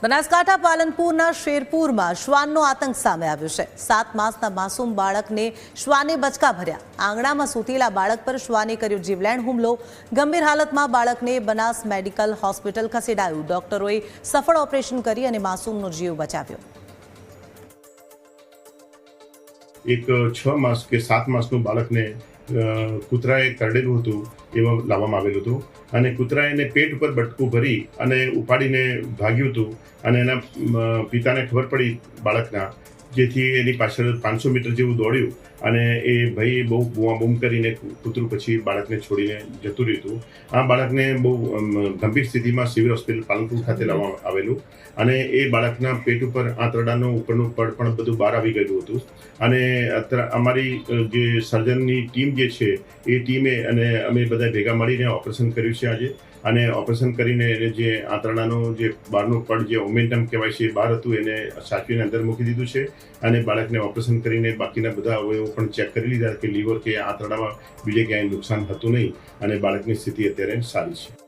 બનાસકાંઠા પાલનપુરના શેરપુરમાં શ્વાનનો આતંક સામે આવ્યો છે। 7 માસના માસૂમ બાળકને શ્વાને બચકા ભર્યા। આંગણામાં સૂતેલા બાળક પર શ્વાને કર્યો જીવલેણ હુમલો। ગંભીર હાલતમાં બાળકને બનાસ મેડિકલ હોસ્પિટલ ખસેડાયું। ડોક્ટરોએ સફળ ઓપરેશન કરી અને માસૂમનો જીવ બચાવ્યો। એક 6 માસ કે 7 માસનું બાળકને કૂતરાએ કરડેલું હતું એમાં લાવવામાં આવેલું હતું અને કૂતરાએ એને પેટ ઉપર બટકું ભરી અને ઉપાડીને ભાગ્યું હતું અને એના પિતાને ખબર પડી બાળકના, જેથી એની પાછળ 500 મીટર જેવું દોડ્યું અને એ ભાઈ બહુ બૂમ કરીને કૂતરું પછી બાળકને છોડીને જતું રહ્યું હતું। આ બાળકને બહુ ગંભીર સ્થિતિમાં સિવિલ હોસ્પિટલ પાલનપુર ખાતે લાવવામાં આવેલું અને એ બાળકના પેટ ઉપર આંતરડાનો ઉપરનું પડ પણ બધું બહાર આવી ગયેલું હતું અને અમારી જે સર્જનની ટીમ જે છે એ ટીમે અને અમે બધા ભેગા મળીને ઓપરેશન કર્યું છે આજે અને ઓપરેશન કરીને એને જે આંતરડાનો જે બહારનું પડ જે ઓમેન્ટમ કહેવાય છે એ બહાર હતું એને સાચવીને અંદર મૂકી દીધું છે અને બાળકને ઓપરેશન કરીને બાકીના બધા અવયવો પણ ચેક કરી લીધા કે લીવર કે આંતરડામાં બીજે ક્યાંય નુકસાન હતું નહીં અને બાળકની સ્થિતિ અત્યારે સારી છે।